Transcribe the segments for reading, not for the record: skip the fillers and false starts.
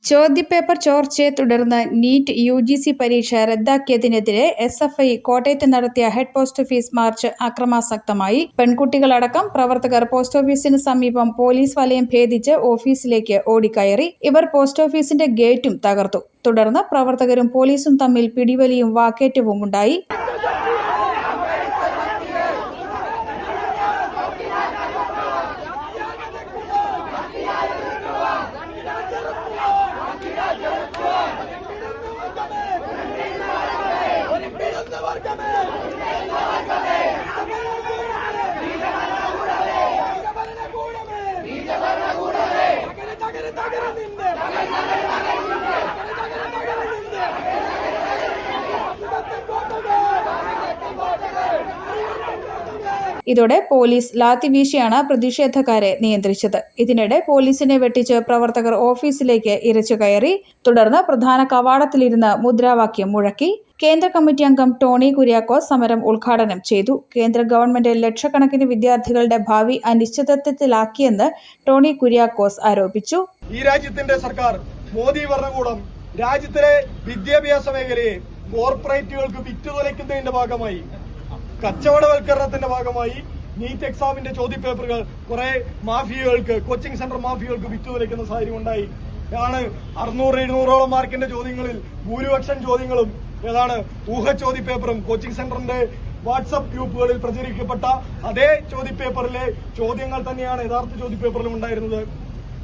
ചോദ്യപേപ്പർ ചോർച്ചയെ തുടർന്ന് NEET UGC പരീക്ഷ റദ്ദാക്കിയതിനെതിരെ SFI കോട്ടയത്ത് നടത്തിയ ഹെഡ് പോസ്റ്റ് ഓഫീസ് മാർച്ച് അക്രമാസക്തമായി. പെൺകുട്ടികളടക്കം പ്രവർത്തകർ പോസ്റ്റ് ഓഫീസിന് സമീപം പോലീസ് വലയം ഭേദിച്ച് ഓഫീസിലേക്ക് ഓടിക്കയറി. ഇവർ പോസ്റ്റ് ഓഫീസിന്റെ ഗേറ്റും തകർത്തു. തുടർന്ന് പ്രവർത്തകരും പോലീസും തമ്മിൽ പിടിവലിയും വാക്കേറ്റവും ഉണ്ടായി. ഇതോടെ പോലീസ് ലാത്തി വീശിയാണ് പ്രതിഷേധക്കാരെ നിയന്ത്രിച്ചത്. ഇതിനിടെ പോലീസിനെ വെട്ടിച്ച് പ്രവർത്തകർ ഓഫീസിലേക്ക് ഇരച്ചു കയറി. തുടർന്ന് പ്രധാന കവാടത്തിലിരുന്ന് മുദ്രാവാക്യം മുഴക്കി. കേന്ദ്ര കമ്മിറ്റി അംഗം ടോണി കുര്യാക്കോസ് സമരം ഉദ്ഘാടനം ചെയ്തു. കേന്ദ്ര ഗവൺമെന്റ് ലക്ഷക്കണക്കിന് വിദ്യാർത്ഥികളുടെ ഭാവി അനിശ്ചിതത്വത്തിലാക്കിയെന്ന് ടോണി കുര്യാക്കോസ് ആരോപിച്ചു. ഈ രാജ്യത്തിന്റെ സർക്കാർ, മോദി ഭരണകൂടം രാജ്യത്തിലെ വിദ്യാഭ്യാസ മേഖലയെ കോർപ്പറേറ്റുകൾക്ക് വിറ്റുതുലയ്ക്കുന്നതിന്റെ ഭാഗമായി, കച്ചവടവൽക്കരണത്തിന്റെ ഭാഗമായി നീറ്റ് എക്സാമിന്റെ ചോദ്യപേപ്പറുകൾ കുറെ മാഫിയകൾക്ക്, കോച്ചിംഗ് സെന്റർ മാഫിയകൾക്ക് വിറ്റുതുലയ്ക്കുന്ന സാഹചര്യം ഉണ്ടായി. 600-700ഓളം മാർക്കിന്റെ ചോദ്യങ്ങളിൽ ഭൂരിപക്ഷം ചോദ്യങ്ങളും ഊഹ ചോദ്യപേപ്പറും കോച്ചിംഗ് സെന്ററിന്റെ വാട്സ്ആപ്പ് ഗ്രൂപ്പുകളിൽ പ്രചരിക്കപ്പെട്ട അതേ ചോദ്യപേപ്പറിലെ ചോദ്യങ്ങൾ തന്നെയാണ് യഥാർത്ഥ ചോദ്യപേപ്പറിലും ഉണ്ടായിരുന്നത്.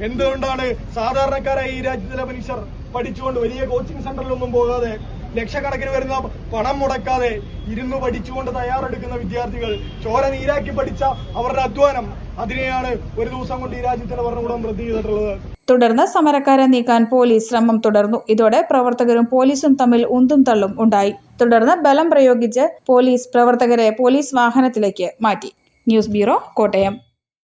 എന്തുകൊണ്ടാണ് സാധാരണക്കാരായ ഈ രാജ്യത്തിലെ മനുഷ്യർ പഠിച്ചുകൊണ്ട് വലിയ കോച്ചിംഗ് സെന്ററിലൊന്നും പോകാതെ, ലക്ഷക്കണക്കിന് വരുന്ന പണം മുടക്കാതെ ഇരുന്ന് പഠിച്ചുകൊണ്ട് തയ്യാറെടുക്കുന്ന വിദ്യാർത്ഥികൾ ചോര നീരാക്കി പഠിച്ച അവരുടെ അധ്വാനം, അതിനെയാണ് ഒരു ദിവസം കൊണ്ട് ഈ രാജ്യത്തിന്റെ ഭരണകൂടം റദ്ദ് ചെയ്തിട്ടുള്ളത്. തുടർന്ന് സമരക്കാരെ നീക്കാൻ പോലീസ് ശ്രമം തുടർന്നു. ഇതോടെ പ്രവർത്തകരും പോലീസും തമ്മിൽ ഉന്തും തള്ളും ഉണ്ടായി. തുടർന്ന് ബലം പ്രയോഗിച്ച് പോലീസ് പ്രവർത്തകരെ പോലീസ് വാഹനത്തിലേക്ക് മാറ്റി. News bureau, Kottayam.